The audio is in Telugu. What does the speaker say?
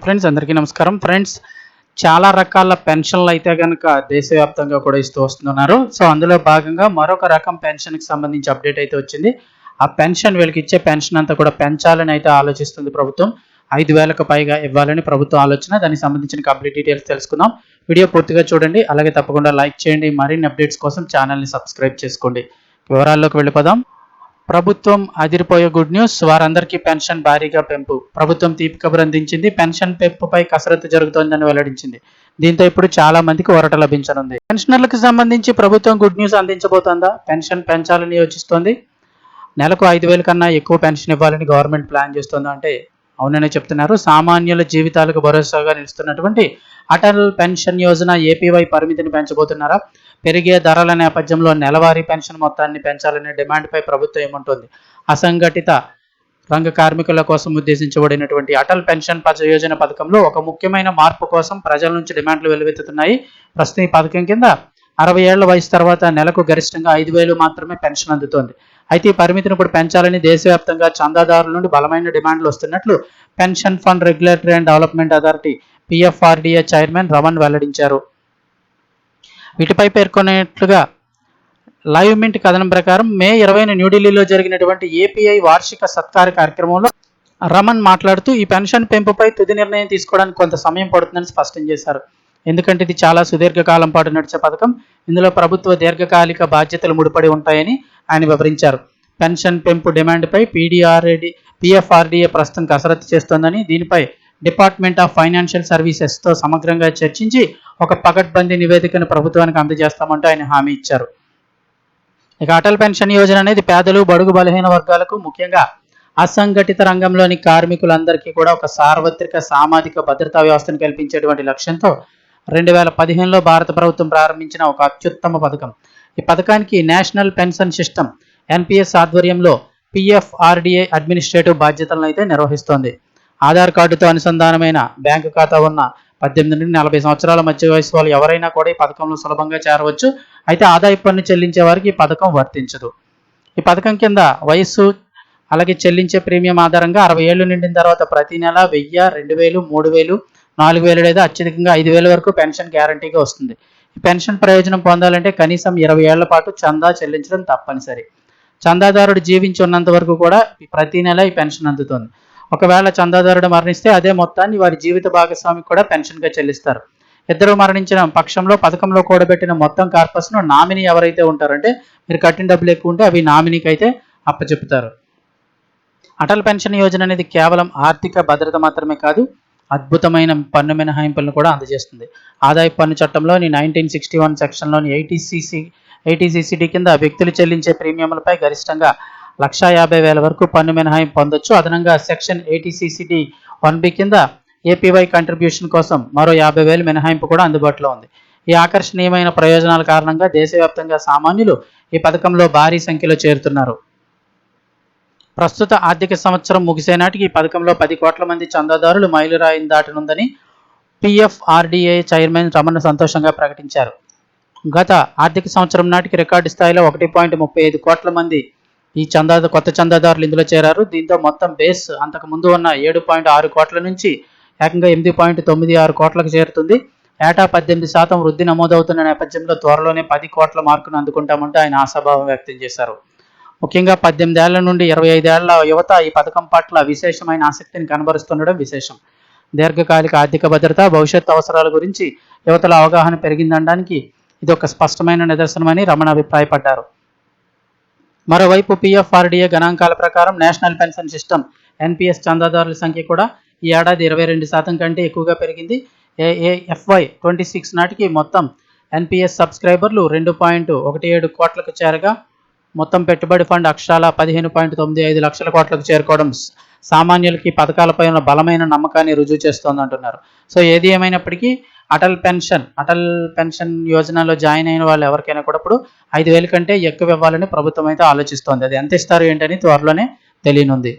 ఫ్రెండ్స్ అందరికీ నమస్కారం. ఫ్రెండ్స్, చాలా రకాల పెన్షన్లు అయితే కనుక దేశవ్యాప్తంగా కూడా ఇస్తూ వస్తున్నారు. సో అందులో భాగంగా మరొక రకం పెన్షన్కి సంబంధించి అప్డేట్ అయితే వచ్చింది. ఆ పెన్షన్ వీళ్ళకి ఇచ్చే పెన్షన్ అంతా కూడా పెంచాలని అయితే ఆలోచిస్తుంది ప్రభుత్వం. 5,000కు పైగా ఇవ్వాలని ప్రభుత్వం ఆలోచన. దానికి సంబంధించిన కంప్లీట్ డీటెయిల్స్ తెలుసుకుందాం. వీడియో పూర్తిగా చూడండి. అలాగే తప్పకుండా లైక్ చేయండి. మరిన్ని అప్డేట్స్ కోసం ఛానల్ని సబ్స్క్రైబ్ చేసుకోండి. వివరాల్లోకి వెళ్ళిపోదాం. ప్రభుత్వం అదిరిపోయే గుడ్ న్యూస్. వారందరికీ పెన్షన్ భారీగా పెంపు. ప్రభుత్వం తీపి కబురు అందించింది. పెన్షన్ పెంపుపై కసరత్తు జరుగుతోందని వెల్లడించింది. దీంతో ఇప్పుడు చాలా మందికి ఊరట లభించనుంది. పెన్షనర్లకు సంబంధించి ప్రభుత్వం గుడ్ న్యూస్ అందించబోతోందా? పెన్షన్ పెంచాలని యోచిస్తోంది. నెలకు 5,000 కన్నా ఎక్కువ పెన్షన్ ఇవ్వాలని గవర్నమెంట్ ప్లాన్ చేస్తోందా అంటే అవుననే చెప్తున్నారు. సామాన్యుల జీవితాలకు భరోసాగా నిలుస్తున్నటువంటి అటల్ పెన్షన్ యోజన ఏపీవై పరిమితిని పెంచబోతున్నారా? పెరిగే ధరల నేపథ్యంలో నెలవారీ పెన్షన్ మొత్తాన్ని పెంచాలనే డిమాండ్పై ప్రభుత్వం ఏమంటోంది? అసంఘటిత రంగ కార్మికుల కోసం ఉద్దేశించబడినటువంటి అటల్ పెన్షన్ యోజన పథకంలో ఒక ముఖ్యమైన మార్పు కోసం ప్రజల నుంచి డిమాండ్లు వెల్లువెత్తుతున్నాయి. ప్రస్తుతం ఈ పథకం కింద 60 ఏళ్ల వయసు తర్వాత నెలకు గరిష్టంగా 5,000 మాత్రమే పెన్షన్ అందుతోంది. అయితే ఈ పరిమితిని ఇప్పుడు పెంచాలని దేశవ్యాప్తంగా చందాదారుల నుండి బలమైన డిమాండ్లు వస్తున్నట్లు pension fund regulatory and development authority PFRDA chairman Raman వెల్లడించారు. వీటిపై పేర్కొన్నట్లుగా లైవ్ మింట్ కథనం ప్రకారం మే 20న న్యూఢిల్లీలో జరిగినటువంటి ఏపీఐ వార్షిక సత్కార కార్యక్రమంలో రమణ్ మాట్లాడుతూ ఈ పెన్షన్ పెంపుపై తుది నిర్ణయం తీసుకోవడానికి కొంత సమయం పడుతుందని స్పష్టం చేశారు. ఎందుకంటే ఇది చాలా సుదీర్ఘకాలం పాటు నడిచే పథకం. ఇందులో ప్రభుత్వ దీర్ఘకాలిక బాధ్యతలు ముడిపడి ఉంటాయని ఆయన వివరించారు. పెన్షన్ పెంపు డిమాండ్పై PFRDA ప్రస్తుతం కసరత్తు చేస్తోందని, దీనిపై డిపార్ట్మెంట్ ఆఫ్ ఫైనాన్షియల్ సర్వీసెస్తో సమగ్రంగా చర్చించి ఒక పకడ్బందీ నివేదికను ప్రభుత్వానికి అందజేస్తామంటూ ఆయన హామీ ఇచ్చారు. ఇక అటల్ పెన్షన్ యోజన అనేది పేదలు, బడుగు బలహీన వర్గాలకు, ముఖ్యంగా అసంఘటిత రంగంలోని కార్మికులందరికీ కూడా ఒక సార్వత్రిక సామాజిక భద్రతా వ్యవస్థను కల్పించేటువంటి లక్ష్యంతో 2015లో భారత ప్రభుత్వం ప్రారంభించిన ఒక అత్యుత్తమ పథకం. ఈ పథకానికి నేషనల్ పెన్షన్ సిస్టమ్ NPS ఆధ్వర్యంలో PFRDA అడ్మినిస్ట్రేటివ్ బాధ్యతలను అయితే నిర్వహిస్తోంది. ఆధార్ కార్డుతో అనుసంధానమైన బ్యాంకు ఖాతా ఉన్న 18 నుండి 40 సంవత్సరాల మధ్య వయసు వాళ్ళు ఎవరైనా కూడా ఈ పథకంలో సులభంగా చేరవచ్చు. అయితే ఆదాయ పన్ను చెల్లించే వారికి ఈ పథకం వర్తించదు. ఈ పథకం కింద వయస్సు అలాగే చెల్లించే ప్రీమియం ఆధారంగా 60 ఏళ్లు నిండిన తర్వాత ప్రతి నెల 1,000, 2,000, 3,000, 4,000 లేదా అత్యధికంగా 5,000 వరకు పెన్షన్ గ్యారంటీగా వస్తుంది. ఈ పెన్షన్ ప్రయోజనం పొందాలంటే కనీసం 20 ఏళ్ల పాటు చందా చెల్లించడం తప్పనిసరి. చందాదారుడు జీవించి ఉన్నంత వరకు కూడా ప్రతి నెల ఈ పెన్షన్ అందుతుంది. ఒకవేళ చందాదారుడు మరణిస్తే అదే మొత్తాన్ని వారి జీవిత భాగస్వామికి కూడా పెన్షన్గా చెల్లిస్తారు. ఇద్దరు మరణించిన పక్షంలో పథకంలో కూడబెట్టిన మొత్తం కార్పస్ను నామినీ ఎవరైతే ఉంటారంటే మీరు కట్టిన డబ్బులు ఎక్కువ ఉంటే అవి నామినీకి అయితే అప్పచెప్తారు. అటల్ పెన్షన్ యోజన అనేది కేవలం ఆర్థిక భద్రత మాత్రమే కాదు, అద్భుతమైన పన్ను మినహాయింపులను కూడా అందజేస్తుంది. ఆదాయ పన్ను చట్టంలోని 1961 సెక్షన్లోని 80CCD కింద వ్యక్తులు చెల్లించే ప్రీమియంలపై గరిష్టంగా 1,50,000 వరకు పన్ను మినహాయింపు పొందొచ్చు. అదనంగా సెక్షన్ 80CCD1B కింద ఏపీవై కంట్రిబ్యూషన్ కోసం మరో 50,000 మినహాయింపు కూడా అందుబాటులో ఉంది. ఈ ఆకర్షణీయమైన ప్రయోజనాల కారణంగా దేశవ్యాప్తంగా సామాన్యులు ఈ పథకంలో భారీ సంఖ్యలో చేరుతున్నారు. ప్రస్తుత ఆర్థిక సంవత్సరం ముగిసే నాటికి ఈ పథకంలో 10 కోట్ల మంది చందాదారులు మైలురాయిని దాటనుందని PFRDA చైర్మన్ రమణ సంతోషంగా ప్రకటించారు. గత ఆర్థిక సంవత్సరం నాటికి రికార్డు స్థాయిలో 1.35 కోట్ల మంది ఈ కొత్త చందాదారులు ఇందులో చేరారు. దీంతో మొత్తం బేస్ అంతకు ముందు ఉన్న 7.6 కోట్ల నుంచి ఏకంగా 8.96 కోట్లకు చేరుతుంది. ఏటా 18% వృద్ధి నమోదవుతున్న నేపథ్యంలో త్వరలోనే 10 కోట్ల మార్కును అందుకుంటామంటూ ఆయన ఆశాభావం వ్యక్తం చేశారు. ముఖ్యంగా 18 ఏళ్ల నుండి 25 ఏళ్ల యువత ఈ పథకం పట్ల విశేషమైన ఆసక్తిని కనబరుస్తుండడం విశేషం. దీర్ఘకాలిక ఆర్థిక భద్రత, భవిష్యత్ అవసరాల గురించి యువతలో అవగాహన పెరిగిందనడానికి ఇది ఒక స్పష్టమైన నిదర్శనమని రమణ అభిప్రాయపడ్డారు. మరోవైపు PFRDA గణాంకాల ప్రకారం నేషనల్ పెన్షన్ సిస్టమ్ NPS చందాదారుల సంఖ్య కూడా ఈ ఏడాది 22% కంటే ఎక్కువగా పెరిగింది. FY26 నాటికి మొత్తం NPS సబ్స్క్రైబర్లు 2.17 కోట్లకు చేరగా మొత్తం పెట్టుబడి ఫండ్ అక్షరాల 15.95 లక్షల కోట్లకు చేరుకోవడం సామాన్యులకి పథకాలపై ఉన్న బలమైన నమ్మకాన్ని రుజువు చేస్తోందంటున్నారు. సో ఏది ఏమైనప్పటికీ అటల్ పెన్షన్ యోజనలో జాయిన్ అయిన వాళ్ళు ఎవరికైనా కూడా ఇప్పుడు 5,000 కంటే ఎక్కువ ఇవ్వాలని ప్రభుత్వం అయితే ఆలోచిస్తోంది. అది ఎంత ఇస్తారు ఏంటని త్వరలోనే తెలియనుంది.